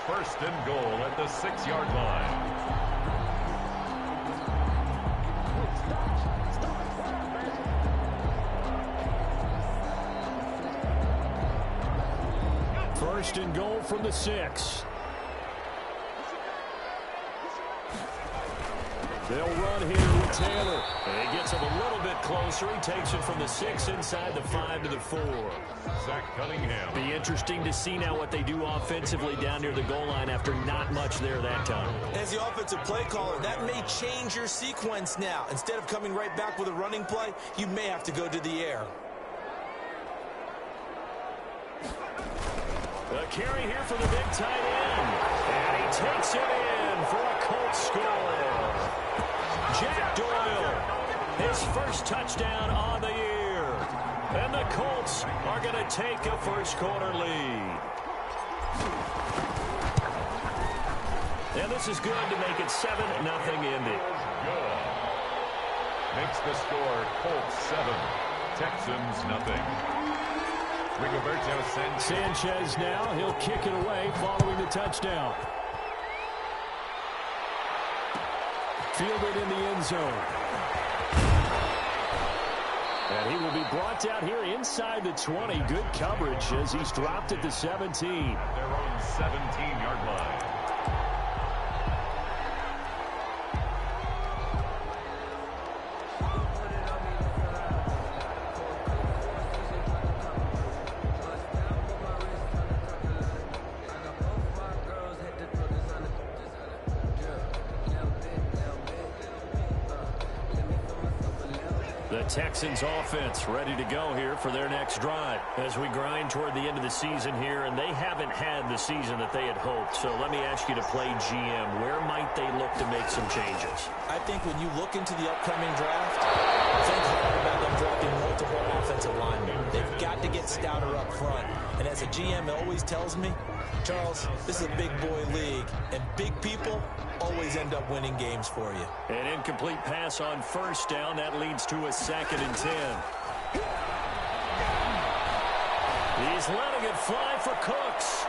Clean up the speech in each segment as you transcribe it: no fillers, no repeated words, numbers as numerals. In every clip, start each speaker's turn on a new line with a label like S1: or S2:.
S1: first and goal at the 6-yard line.
S2: First and goal from the 6. They'll run here with Taylor. And he gets him a little bit closer. He takes it from the 6 inside the 5 to the 4.
S1: Zach Cunningham.
S2: Be interesting to see now what they do offensively down near the goal line after not much there that time.
S3: As the offensive play caller, that may change your sequence now. Instead of coming right back with a running play, you may have to go to the air.
S2: The carry here for the big tight end. And he takes it in for a Colts score. Jack Doyle, his first touchdown on the year. And the Colts are going to take a first-quarter lead. And this is good to make it 7-0 Indy.
S1: Good. Makes the score Colts 7, Texans nothing. Rigoberto
S2: Sanchez now. He'll kick it away following the touchdown. Fielded in the end zone. And he will be brought down here inside the 20. Good coverage as he's dropped at the 17.
S1: At their own 17-yard line.
S2: Texans offense ready to go here for their next drive as we grind toward the end of the season here, and they haven't had the season that they had hoped. So let me ask you to play GM. Where might they look to make some changes?
S3: I think when you look into the upcoming draft, think hard about them drafting multiple offensive linemen. They've got to get stouter up front. And as a GM always tells me, Charles, this is a big boy league, and big people always end up winning games for you.
S2: An incomplete pass on first down. That leads to a 2nd and 10. He's letting it fly for Cooks.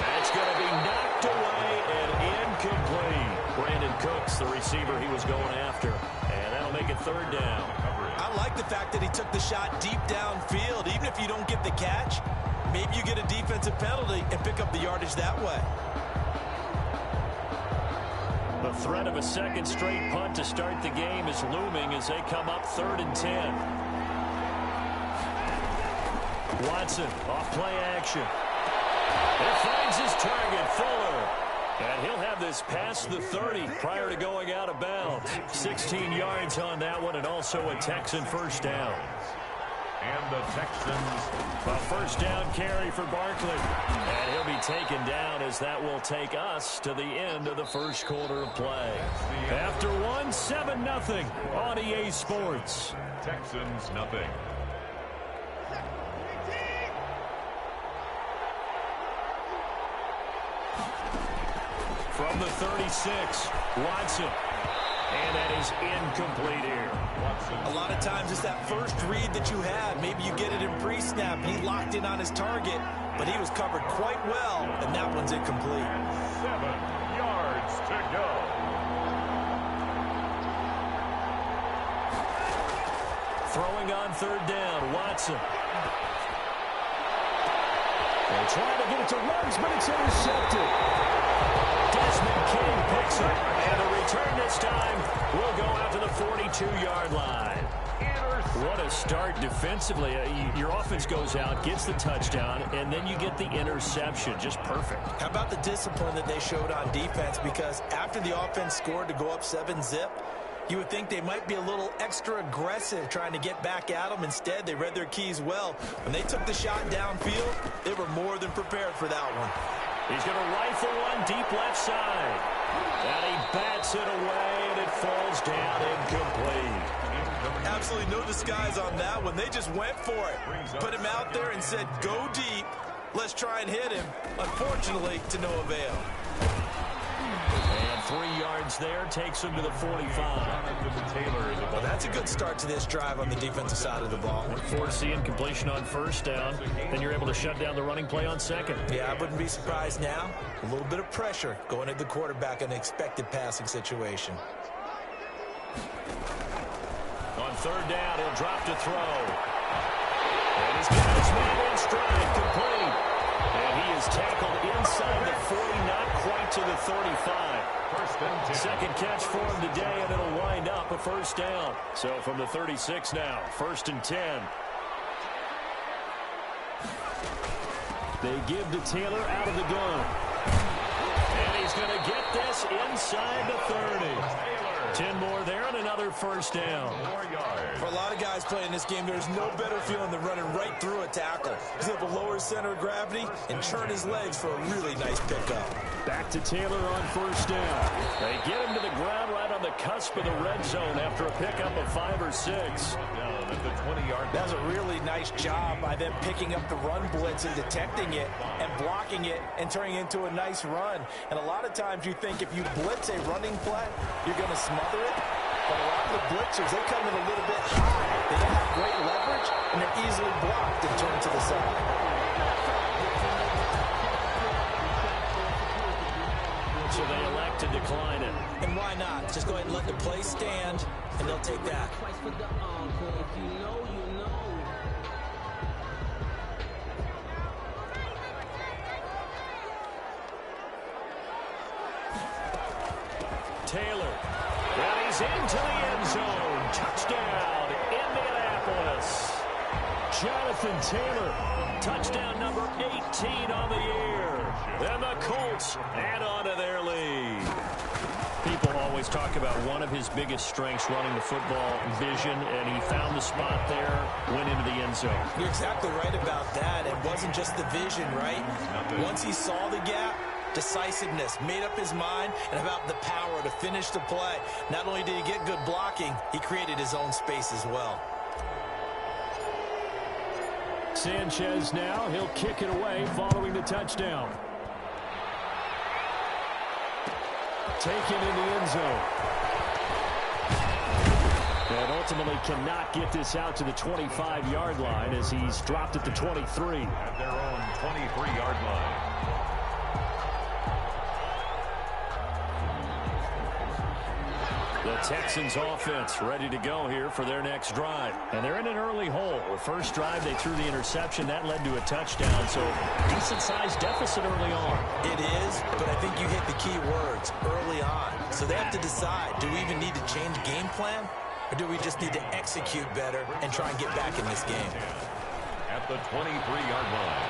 S2: That's going to be knocked away and incomplete. Brandon Cooks, the receiver he was going after. And that'll make it 3rd down.
S3: I like the fact that he took the shot deep downfield. Even if you don't get the catch, maybe you get a defensive penalty and pick up the yardage that way.
S2: The threat of a second straight punt to start the game is looming as they come up 3rd and 10. Watson off play action. It finds his target, Fuller. And he'll have this past the 30 prior to going out of bounds. 16 yards on that one, and also a Texan first down.
S1: And the Texans.
S2: A first down carry for Barkley. And he'll be taken down as that will take us to the end of the first quarter of play. After one, 7-0 on EA Sports.
S1: Texans nothing.
S2: From the 36, Watson. And that is incomplete here.
S3: A lot of times it's that first read that you have. Maybe you get it in pre-snap. He locked in on his target, but he was covered quite well, and that one's incomplete.
S1: 7 yards to go.
S2: Throwing on 3rd down, Watson. They're trying to get it to Ruggs, but it's intercepted. Desmond King picks it, and the return this time will go out to the 42-yard line. What a start defensively. Your offense goes out, gets the touchdown, and then you get the interception. Just perfect.
S3: How about the discipline that they showed on defense? Because after the offense scored to go up 7-zip, you would think they might be a little extra aggressive trying to get back at them. Instead, they read their keys well. When they took the shot downfield, they were more than prepared for that one.
S2: He's going to rifle one deep left side. And he bats it away, and it falls down incomplete.
S3: Absolutely no disguise on that one. They just went for it. Put him out there and said, go deep. Let's try and hit him. Unfortunately, to no avail.
S2: And 3 yards there, takes him to the 45.
S3: Well, that's a good start to this drive on the defensive side of the ball.
S2: Forcing completion on first down. Then you're able to shut down the running play on second.
S3: Yeah, I wouldn't be surprised now. A little bit of pressure going at the quarterback in an expected passing situation.
S2: On third down, he'll drop to throw. And he's got his man in stride, complete. And he is tackled inside the 40, not quite to the 35. Second catch for him today, and it'll wind up a first down. So from the 36 now, 1st and 10. They give to Taylor out of the gun. And he's going to get this inside the 30. 10 more there and another first down.
S3: For a lot of guys playing this game, there's no better feeling than running right through a tackle. He's able to lower his center of gravity and turn his legs for a really nice pickup.
S2: Back to Taylor on first down. They get him to the ground right on the cusp of the red zone after a pickup of 5 or 6.
S1: Down at the 20-yard line.
S3: That's a really nice job by them picking up the run blitz and detecting it and blocking it and turning it into a nice run. And a lot of times you think if you blitz a running play, you're going to smother it. But a lot of the blitzers, they come in a little bit high. They don't have great leverage, and they're easily blocked and turned to the side.
S2: So they elect to decline it.
S3: And why not? Just go ahead and let the play stand, and they'll take that.
S2: Taylor. And he's into the end zone. Touchdown, Indianapolis. Jonathan Taylor. Touchdown number 18 on the year. And the Colts add on to their lead. People always talk about one of his biggest strengths running the football, vision, and he found the spot there, went into the end zone.
S3: You're exactly right about that. It wasn't just the vision, right? Once he saw the gap, decisiveness, made up his mind, and about the power to finish the play. Not only did he get good blocking, he created his own space as well.
S2: Sanchez now, he'll kick it away following the touchdown. Taken in the end zone. And ultimately cannot get this out to the 25-yard line as he's dropped at the 23.
S1: At their own 23-yard line.
S2: The Texans offense ready to go here for their next drive. And they're in an early hole. The first drive, they threw the interception. That led to a touchdown. So decent-sized deficit early on.
S3: It is, but I think you hit the key words, early on. So they have to decide, do we even need to change game plan? Or do we just need to execute better and try and get back in this game?
S1: At the 23-yard line.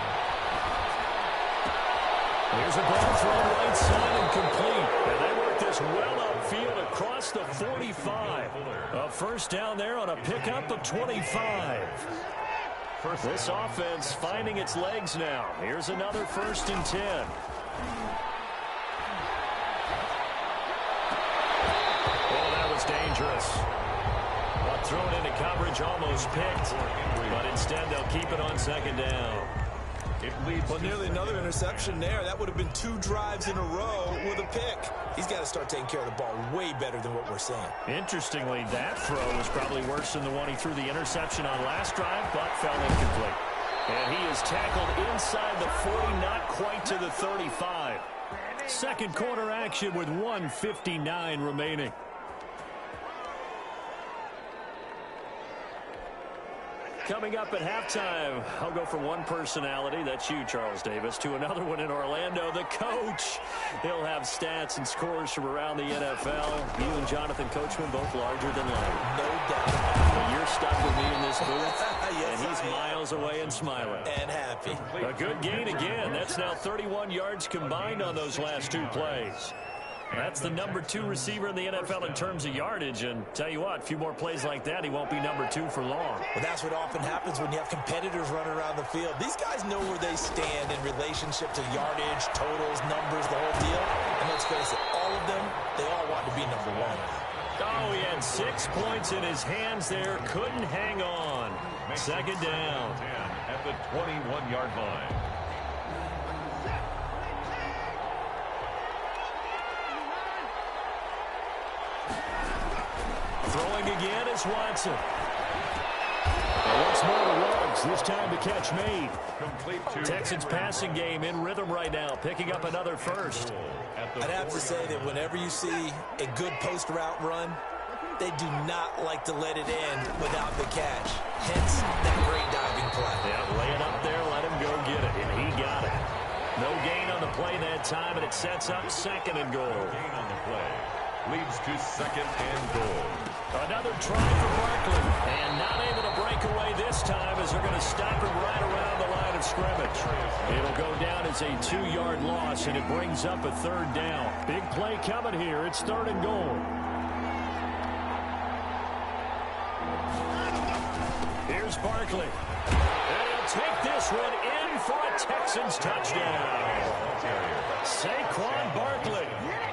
S2: Here's a ball thrown right side and complete. And they work this well upfield across the 45. A first down there on a pickup of 25. This offense finding its legs now. Here's another 1st and 10. Oh, that was dangerous. But thrown into coverage, almost picked. But instead, they'll keep it on 2nd down.
S1: It leads
S3: Well, nearly another interception there. That would have been 2 drives in a row with a pick. He's got to start taking care of the ball way better than what we're seeing.
S2: Interestingly, that throw was probably worse than the one he threw the interception on last drive, but fell incomplete. And he is tackled inside the 40, not quite to the 35. Second quarter action with 1:59 remaining. Coming up at halftime, I'll go from one personality, that's you, Charles Davis, to another one in Orlando, the coach. He'll have stats and scores from around the NFL. You and Jonathan Coachman both larger than life.
S3: No doubt.
S2: But you're stuck with me in this booth,
S3: Yes,
S2: and he's
S3: I am.
S2: miles away and smiling.
S3: And happy.
S2: A good gain again. That's now 31 yards combined on those last 2 plays. That's the number 2 receiver in the NFL in terms of yardage. And tell you what, a few more plays like that, he won't be number 2 for long.
S3: Well, that's what often happens when you have competitors running around the field. These guys know where they stand in relationship to yardage, totals, numbers, the whole deal. And let's face it, all of them, they all want to be number 1.
S2: Oh, he had 6 points in his hands there. Couldn't hang on. 2nd down.
S1: 10 at the 21-yard line.
S2: Throwing again is Watson. And once more to Ruggs, this time the catch made.
S1: Complete to
S2: Texans passing game in rhythm right now, picking up another first.
S3: I'd have to say that whenever you see a good post route run, they do not like to let it end without the catch. Hence, that great diving play.
S2: Yeah, lay it up there, let him go get it, and he got it. No gain on the play that time, and it sets up second and goal.
S1: gain on the play. Leads to second and goal.
S2: Another try for Barkley, and not able to break away this time as they're going to stop him right around the line of scrimmage. It'll go down as a 2-yard loss, and it brings up a third down. Big play coming here. It's third and goal. Here's Barkley. And he'll take this one in for a Texans touchdown. Saquon Barkley,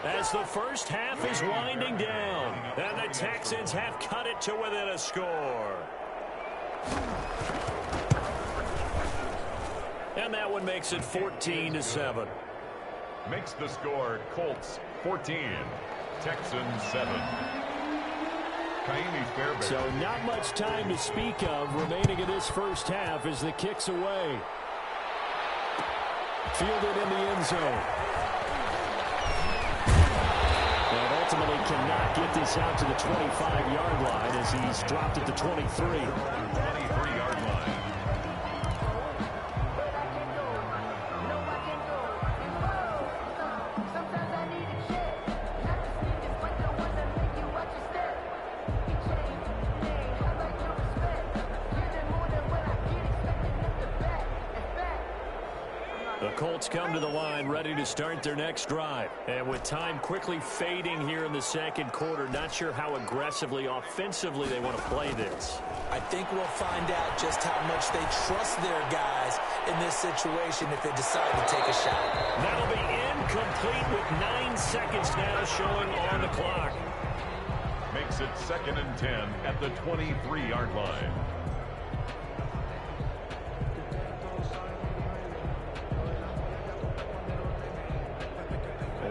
S2: as the first half is winding down, and the Texans have cut it to within a score. And that one makes it 14-7.
S1: Makes the score Colts 14, Texans 7.
S2: So not much time to speak of remaining in this first half as the kick's away. Fielded in the end zone. And ultimately cannot get this out to the 25-yard line as he's dropped at the 23.
S1: 23-yard line.
S2: The Colts come to the line ready to start their next drive. And with time quickly fading here in the second quarter, not sure how aggressively, offensively they want to play this.
S3: I think we'll find out just how much they trust their guys in this situation if they decide to take a shot.
S2: That'll be incomplete with 9 seconds now showing on the clock.
S1: Makes it second and 10 at the 23-yard line.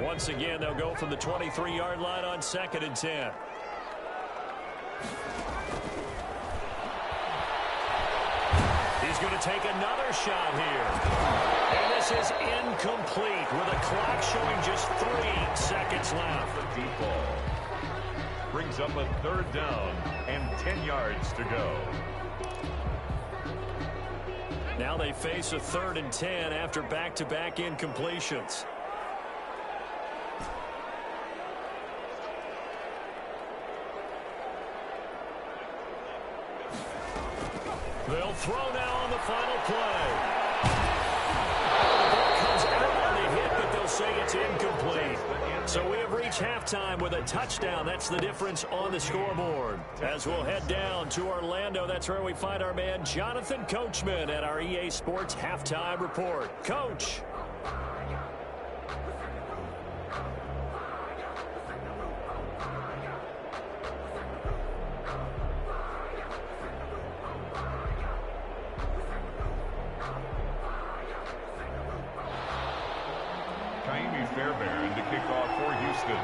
S2: Once again, they'll go from the 23-yard line on second and 10. He's going to take another shot here. And this is incomplete with a clock showing just 3 seconds left.
S1: The deep ball brings up a third down and 10 yards to go.
S2: Now they face a third and 10 after back-to-back incompletions. They'll throw now on the final play. The ball comes out on the hit, but they'll say it's incomplete. So we have reached halftime with a touchdown. That's the difference on the scoreboard. As we'll head down to Orlando, that's where we find our man Jonathan Coachman at our EA Sports Halftime Report. Coach.
S1: Fairbairn to kick off for Houston.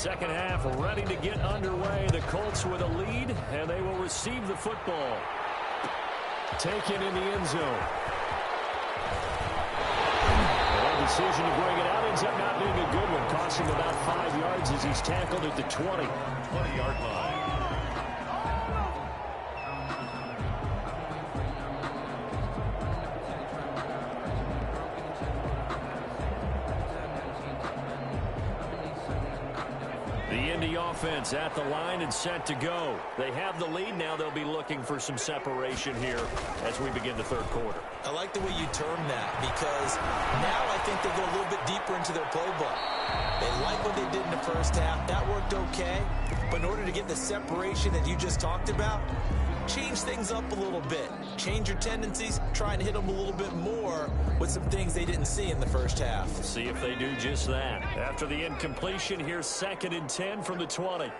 S2: second half ready to get underway. The Colts with a lead, and they will receive the football. Taken in the end zone. The decision to bring it out ends up not being a good one. Costs him about 5 yards as he's tackled at the
S1: 20-yard line.
S2: Offense at the line and set to go. They have the lead. Now they'll be looking for some separation here as we begin the third quarter.
S3: I like the way you term that, because now I think they go a little bit deeper into their playbook. They like what they did in the first half. That worked okay. But in order to get the separation that you just talked about, change things up a little bit. Change your tendencies. Try and hit them a little bit more with some things they didn't see in the first half.
S2: See if they do just that. After the incompletion, here's 2nd and 10 from the 20.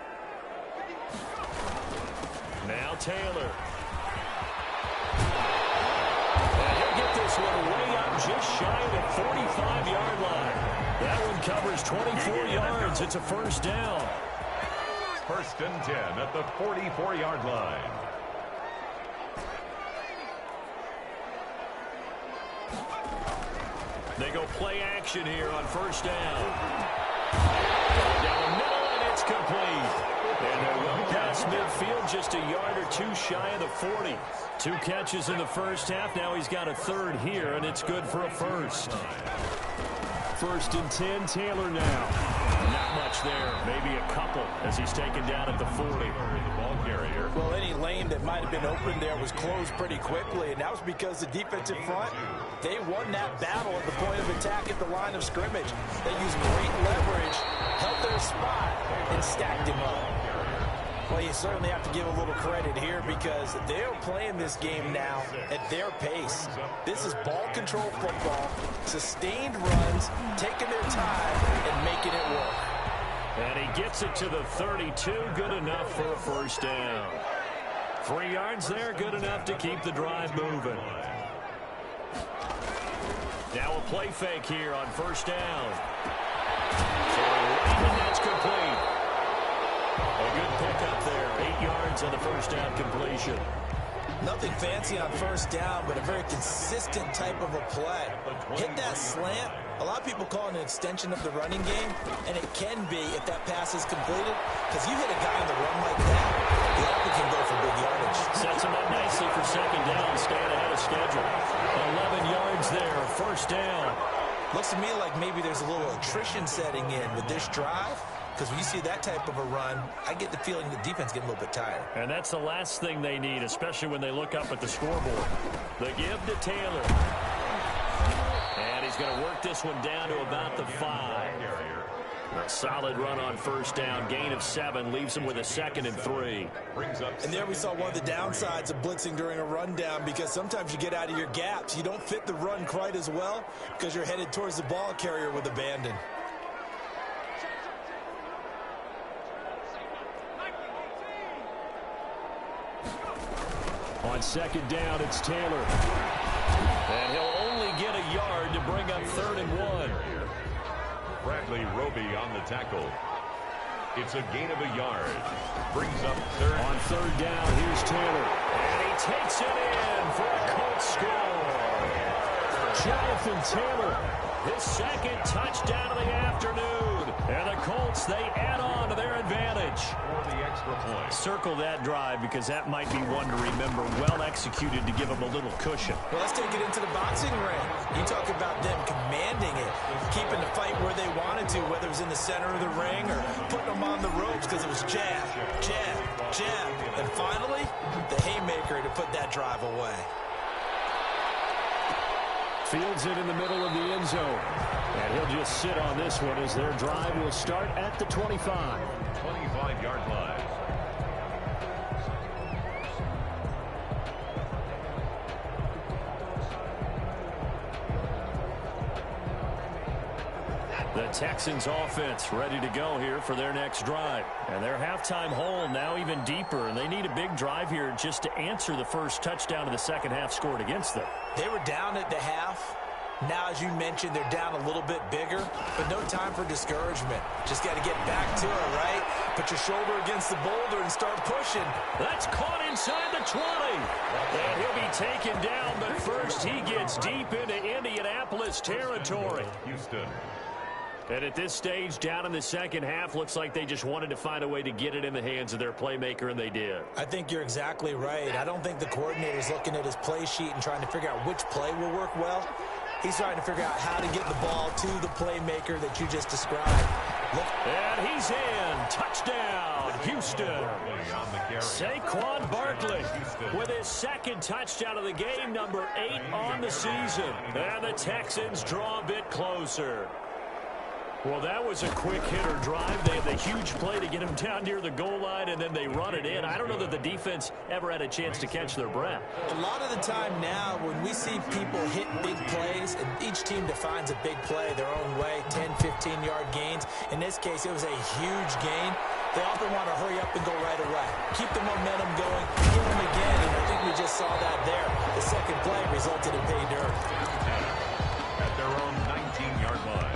S2: Now Taylor. And he'll get this one way up just shy of the 45-yard line. That one covers 24 yards. It's a first down.
S1: 1st and 10 at the 44-yard line.
S2: They go play action here on first down. Down the middle, and it's complete. And they're well past midfield, just a yard or two shy of the 40. 2 catches in the first half. Now he's got a third here, and it's good for a first. 1st and 10, Taylor now. Not much there, maybe a couple as he's taken down at the 40.
S1: Ball carrier.
S3: Well, any lane that might have been open there was closed pretty quickly, and that was because the defensive front, they won that battle at the point of attack at the line of scrimmage. They used great leverage, held their spot, and stacked him up. Well, you certainly have to give a little credit here because they're playing this game now at their pace. This is ball control football, sustained runs, taking their time, and making it work.
S2: And he gets it to the 32, good enough for a first down. 3 yards there, good enough to keep the drive moving. Now a play fake here on first down. And that's complete. A good pickup there, 8 yards on the first down completion.
S3: Nothing fancy on first down, but a very consistent type of a play. Hit that slant. A lot of people call it an extension of the running game, and it can be if that pass is completed, because you hit a guy on the run like that, he often can go for big yardage.
S2: Sets him up nicely for second down, staying ahead of schedule. 11 yards there, first down.
S3: Looks to me like maybe there's a little attrition setting in with this drive. Because when you see that type of a run, I get the feeling the defense getting a little bit tired.
S2: And that's the last thing they need, especially when they look up at the scoreboard. The give to Taylor. And he's going to work this one down to about the 5. A solid run on first down. Gain of 7 leaves him with a 2nd and 3.
S3: And there we saw one of the downsides of blitzing during a rundown, because sometimes you get out of your gaps. You don't fit the run quite as well because you're headed towards the ball carrier with abandon.
S2: On second down, it's Taylor. And he'll only get a yard to bring up 3rd and 1.
S1: Bradley Roby on the tackle. It's a gain of a yard. Brings up 3rd.
S2: On 3rd down, here's Taylor. And he takes it in for a Colts score. Jonathan Taylor, his 2nd touchdown of the afternoon. And the Colts, they add on to their advantage.
S1: For the extra point.
S2: Circle that drive because that might be one to remember. Well executed to give them a little cushion.
S3: Well, let's take it into the boxing ring. You talk about them commanding it, keeping the fight where they wanted to, whether it was in the center of the ring or putting them on the ropes, because it was jab, jab, jab. And finally, the haymaker to put that drive away.
S2: Fields it in the middle of the end zone. And he'll just sit on this one as their drive will start at the 25.
S1: 25-yard line.
S2: The Texans offense ready to go here for their next drive. And their halftime hole now even deeper, and they need a big drive here just to answer the first touchdown of the second half scored against them.
S3: They were down at the half. Now, as you mentioned, they're down a little bit bigger, but no time for discouragement. Just got to get back to it, right? Put your shoulder against the boulder and start pushing.
S2: That's caught inside the 20. And he'll be taken down, but first he gets deep into Indianapolis territory.
S1: Houston.
S2: And at this stage, down in the second half, looks like they just wanted to find a way to get it in the hands of their playmaker, and they did.
S3: I think you're exactly right. I don't think the coordinator's looking at his play sheet and trying to figure out which play will work well. He's trying to figure out how to get the ball to the playmaker that you just described.
S2: And he's in. Touchdown, Houston. Saquon Barkley with his second touchdown of the game, number 8 on the season. And the Texans draw a bit closer. Well, that was a quick hitter drive. They had the huge play to get him down near the goal line, and then they run it in. I don't know that the defense ever had a chance to catch their breath.
S3: A lot of the time now, when we see people hit big plays, and each team defines a big play their own way, 10, 15-yard gains. In this case, it was a huge gain. They often want to hurry up and go right away. Keep the momentum going, hit them again, and I think we just saw that there. The second play resulted in pay dirt.
S1: At their own 19-yard line.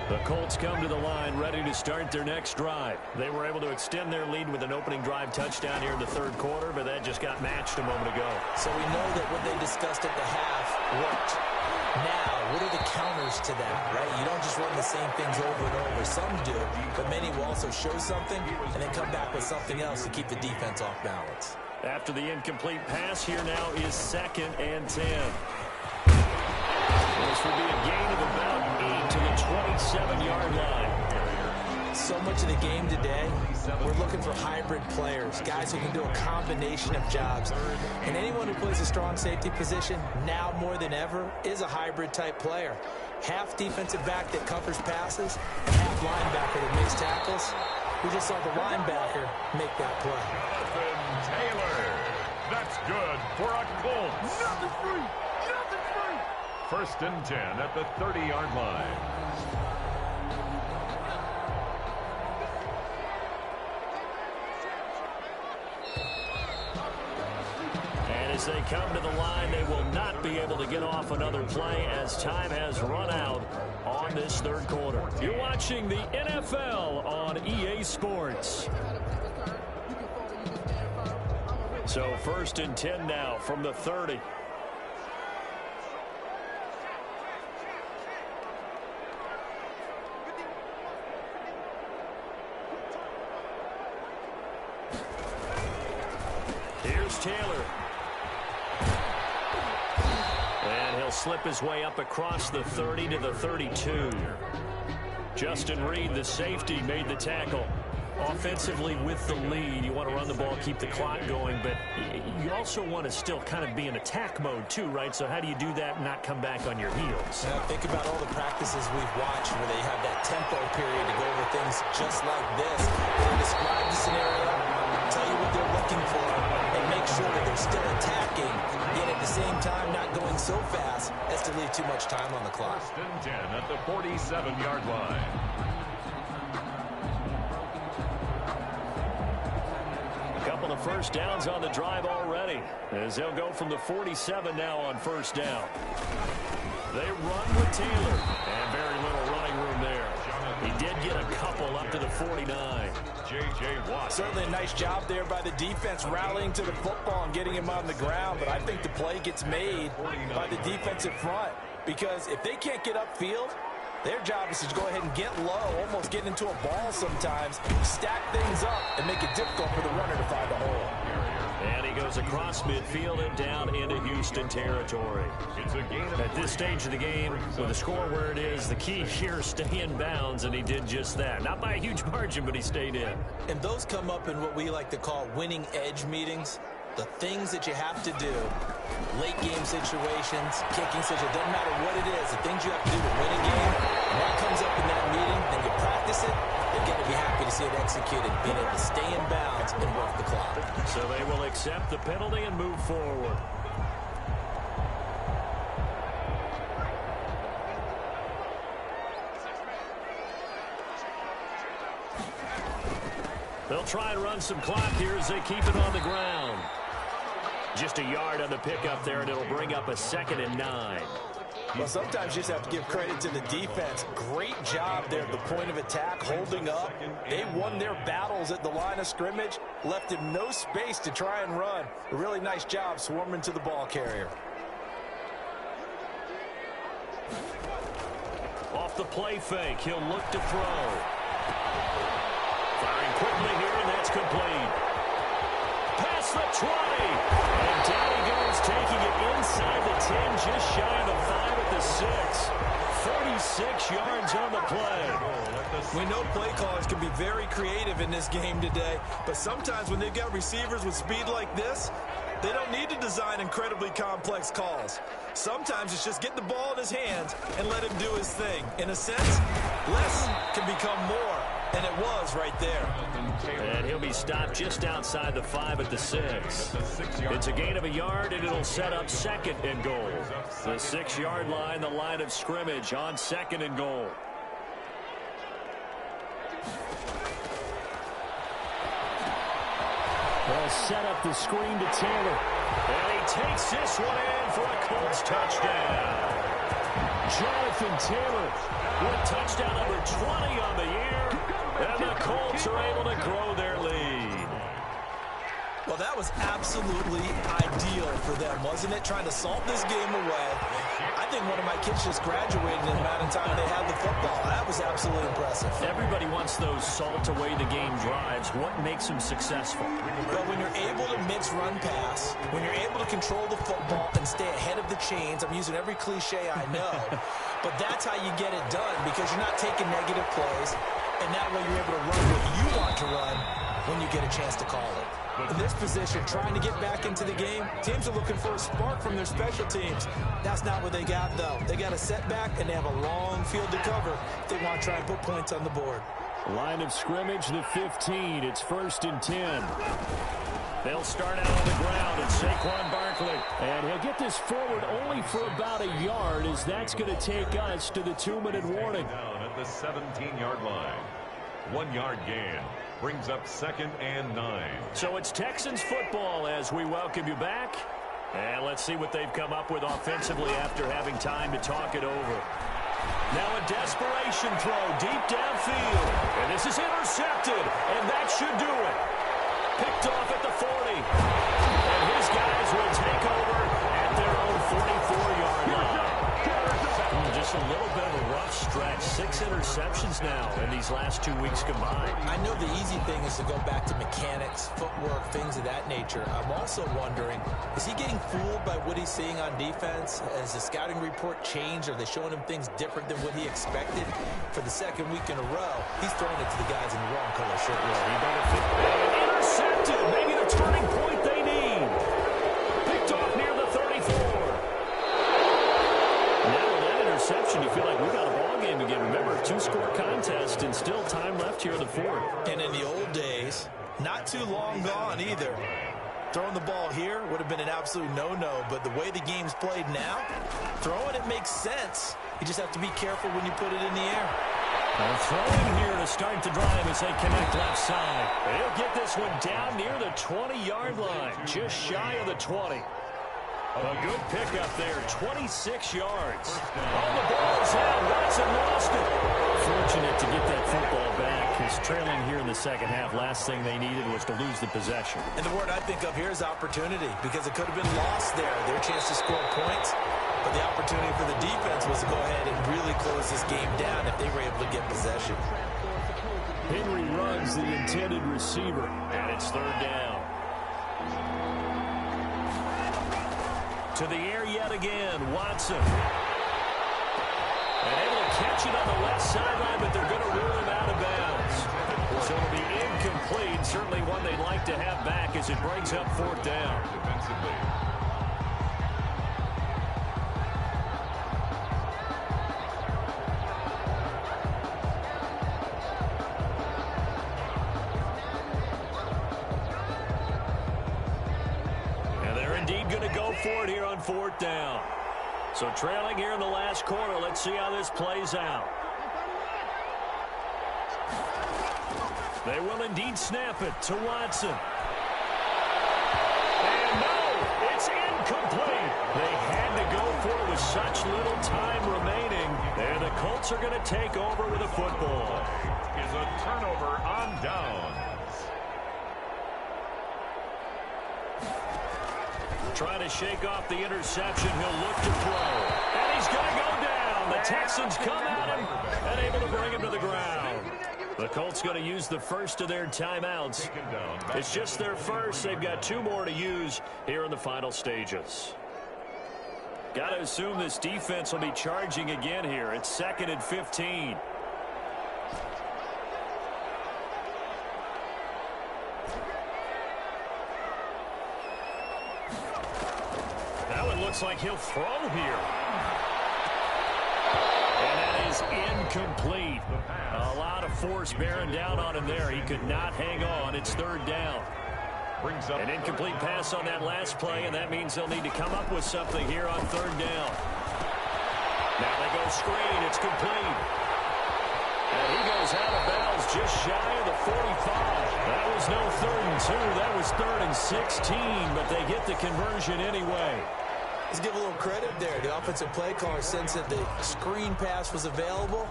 S2: The Colts come to the line ready to start their next drive. They were able to extend their lead with an opening drive touchdown here in the third quarter, but that just got matched a moment ago.
S3: So we know that what they discussed at the half worked. Now, what are the counters to that, right? You don't just run the same things over and over. Some do, but many will also show something and then come back with something else to keep the defense off balance.
S2: After the incomplete pass, here now is 2nd and 10. This would be a gain of about 8 to the 27-yard line.
S3: So much of the game today, we're looking for hybrid players, guys who can do a combination of jobs. And anyone who plays a strong safety position, now more than ever, is a hybrid-type player. Half defensive back that covers passes, and half linebacker that makes tackles. We just saw the linebacker make that play.
S1: Taylor. That's good for a Colts. Nothing free. Nothing free. 1st and 10 at the 30-yard line.
S2: And as they come to the line, they will not be able to get off another play as time has run out on this third quarter. You're watching the NFL on EA Sports. So 1st and 10 now from the 30. Here's Taylor. And he'll slip his way up across the 30 to the 32. Justin Reed, the safety, made the tackle. Offensively with the lead, you want to run the ball, keep the clock going, but you also want to still kind of be in attack mode too, right? So how do you do that and not come back on your heels?
S3: Now, think about all the practices we've watched where they have that tempo period to go over things just like this. They describe the scenario, tell you what they're looking for, and make sure that they're still attacking, yet at the same time not going so fast as to leave too much time on the clock.
S1: 1st and 10 at the 47-yard line.
S2: Couple of first downs on the drive already, as they'll go from the 47 now on 1st down. They run with Taylor, and very little running room there. He did get a couple up to the 49.
S1: J.J. Watt.
S4: Certainly a nice job there by the defense rallying to the football and getting him on the ground, but I think the play gets made by the defensive front, because if they can't get upfield, their job is to go ahead and get low, almost get into a ball sometimes, stack things up, and make it difficult for the runner to find a hole.
S2: And he goes across midfield and down into Houston territory. At this stage of the game, with the score where it is, the key here is stay in bounds, and he did just that. Not by a huge margin, but he stayed in.
S3: And those come up in what we like to call winning edge meetings. The things that you have to do, late game situations, kicking situations, it doesn't matter what it is, the things you have to do to win a game, and that comes up in that meeting, then you practice it, they're going to be happy to see it executed, being able to stay in bounds and work the clock.
S2: So they will accept the penalty and move forward. They'll try and run some clock here as they keep it on the ground. Just a yard on the pickup there, and it'll bring up a 2nd and 9.
S4: Well, sometimes you just have to give credit to the defense. Great job there at the point of attack, holding up. They won their battles at the line of scrimmage, left him no space to try and run. A really nice job swarming to the ball carrier.
S2: Off the play fake, he'll look to throw. Firing quickly here, and that's complete. Past the 20. And down he goes, taking it inside the 10, just shy of the 5 at the 6. 46 yards on the play.
S4: We know play callers can be very creative in this game today, but sometimes when they've got receivers with speed like this, they don't need to design incredibly complex calls. Sometimes it's just get the ball in his hands and let him do his thing. In a sense, less can become more, and it was right there.
S2: And he'll be stopped just outside the 5 at the 6. It's a gain of a yard, and it'll set up 2nd and goal. The 6-yard line, the line of scrimmage on 2nd and goal. They'll set up the screen to Taylor. And he takes this one in for a Colts touchdown. Jonathan Taylor with touchdown number 20 on the year. And the Colts are able to grow their lead.
S4: Well, that was absolutely ideal for them, wasn't it? Trying to salt this game away. I think one of my kids just graduated in the amount of time they had the football. That was absolutely impressive.
S2: Everybody wants those salt away the game drives. What makes them successful?
S4: But when you're able to mix run pass, when you're able to control the football and stay ahead of the chains, I'm using every cliche I know, but that's how you get it done because you're not taking negative plays, and that way you're able to run what you want to run when you get a chance to call it. In this position, trying to get back into the game, teams are looking for a spark from their special teams. That's not what they got, though. They got a setback, and they have a long field to cover if they want to try and put points on the board.
S2: Line of scrimmage, the 15. It's 1st and 10. They'll start out on the ground, and Saquon Barkley. And he'll get this forward only for about a yard, as that's going to take us to the 2-minute warning.
S1: Down at the 17-yard line. 1-yard gain. Brings up 2nd and 9.
S2: So it's Texans football as we welcome you back. And let's see what they've come up with offensively after having time to talk it over. Now a desperation throw deep downfield. And this is intercepted. And that should do it. Picked off at the 40. And his guys will take over at their own 44-yard line. Just a little bit of a rough stretch. 6 interceptions now in these last 2 weeks combined.
S4: I know the easy thing is to go back to mechanics, footwork, things of that nature. I'm also wondering, is he getting fooled by what he's seeing on defense? Has the scouting report changed? Are they showing him things different than what he expected? For the 2nd week in a row, he's throwing it to the guys in the wrong color shirt.
S2: Yeah, he better fit. Intercepted. Maybe the turning point they need. Picked off near the 34. Now with that interception, you feel like we got a ball game again. Remember, 2-score contest and still time left here in the 4th.
S4: And in the old days, not too long gone either. Throwing the ball here would have been an absolute no-no, but the way the game's played now, throwing it makes sense. You just have to be careful when you put it in the air.
S2: They're throwing here to start the drive as they connect left side. They'll get this one down near the 20-yard line, just shy of the 20. A good pickup there, 26 yards. Oh, the ball is out. Watson lost it. Fortunate to get that football back, because trailing here in the second half, last thing they needed was to lose the possession.
S4: And the word I think of here is opportunity, because it could have been lost there, their chance to score points. But the opportunity for the defense was to go ahead and really close this game down if they were able to get possession.
S2: Henry runs the intended receiver, and it's 3rd down. To the air yet again, Watson. And able to catch it on the left sideline, but they're going to rule him out of bounds. So it'll be incomplete, certainly one they'd like to have back as it brings up 4th down.
S1: Defensively.
S2: For it here on 4th down. So trailing here in the last quarter. Let's see how this plays out. They will indeed snap it to Watson. And no, it's incomplete. They had to go for it with such little time remaining. And the Colts are going to take over with a football.
S1: Is a turnover on downs.
S2: Trying to shake off the interception. He'll look to throw. And he's going to go down. The Texans come at him and able to bring him to the ground. The Colts going to use the first of their timeouts. It's just their first. They've got 2 more to use here in the final stages. Got to assume this defense will be charging again here. It's 2nd and 15. That one looks like he'll throw here. And that is incomplete. A lot of force bearing down on him there. He could not hang on. It's 3rd down. An incomplete pass on that last play, and that means they'll need to come up with something here on 3rd down. Now they go screen. It's complete. And he goes out of bounds just shy of the 45. That was no 3rd and 2. That was 3rd and 16, but they get the conversion anyway.
S3: Let's give a little credit there. The offensive play caller sensed that the screen pass was available.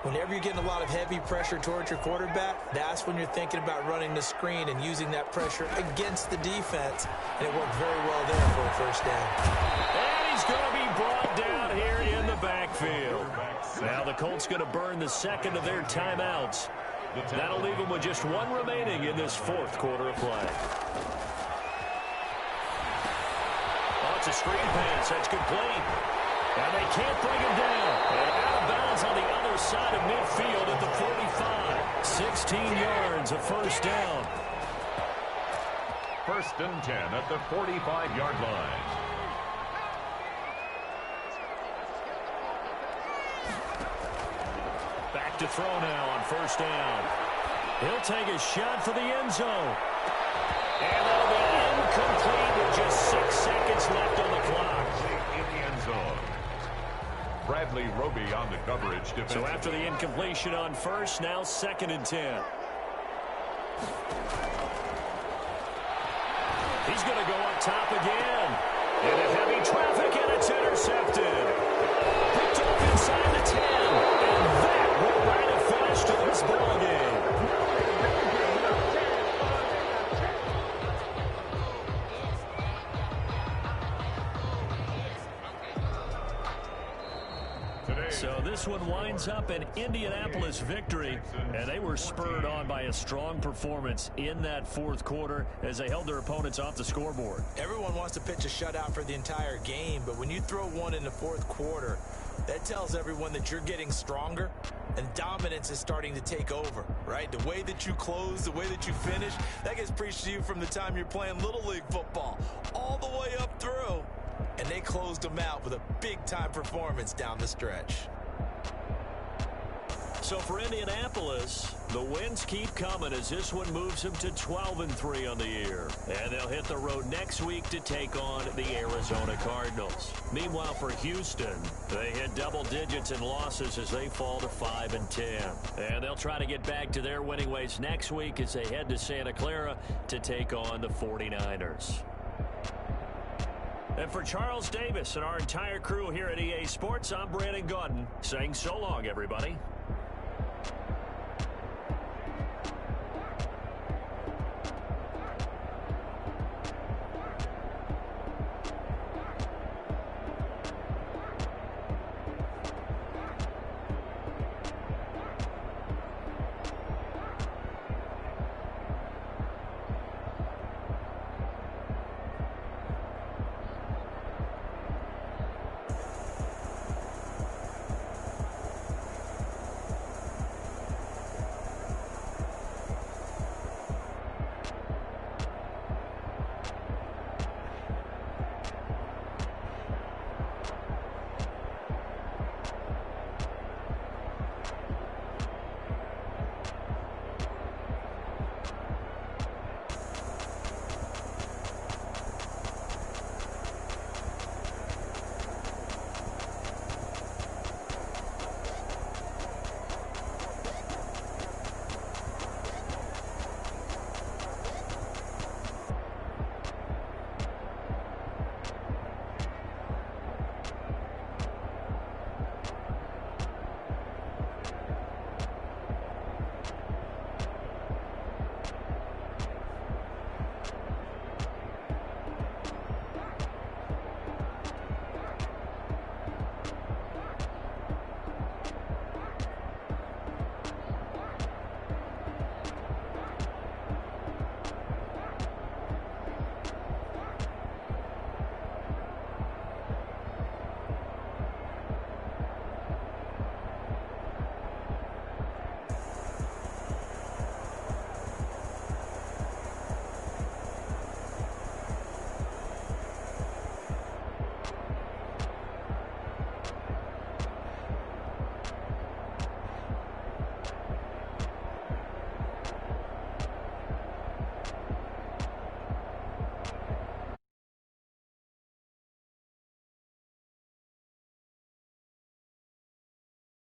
S3: Whenever you're getting a lot of heavy pressure towards your quarterback, that's when you're thinking about running the screen and using that pressure against the defense. And it worked very well there for a 1st down.
S2: And he's going to be brought down here in the backfield. Now the Colts going to burn the 2nd of their timeouts. That'll leave them with just 1 remaining in this 4th quarter of play. Oh, it's a screen pass. That's complete. And they can't bring him down. And out of bounds on the other side of midfield at the 45. 16 yards, a 1st down.
S1: 1st and 10 at the 45-yard line.
S2: Back to throw now on 1st down. He'll take a shot for the end zone. And that'll be incomplete with just 6 seconds left on the clock.
S1: In the end zone. Bradley Roby on the coverage.
S2: So after the incompletion on 1st, now 2nd and 10. He's going to go up top again. Into heavy traffic, and it's intercepted. Picked off inside the 10. And that will write a finish to this ballgame. So this one winds up an Indianapolis victory, and they were spurred on by a strong performance in that 4th quarter as they held their opponents off the scoreboard.
S3: Everyone wants to pitch a shutout for the entire game, but when you throw one in the 4th quarter, that tells everyone that you're getting stronger and dominance is starting to take over, right? The way that you close, the way that you finish, that gets preached to you from the time you're playing Little League football all the way up through. And they closed them out with a big-time performance down the stretch.
S2: So for Indianapolis, the wins keep coming as this one moves them to 12-3 on the year. And they'll hit the road next week to take on the Arizona Cardinals. Meanwhile, for Houston, they hit double digits in losses as they fall to 5-10. And they'll try to get back to their winning ways next week as they head to Santa Clara to take on the 49ers. And for Charles Davis and our entire crew here at EA Sports, I'm Brandon Gaudin saying so long, everybody.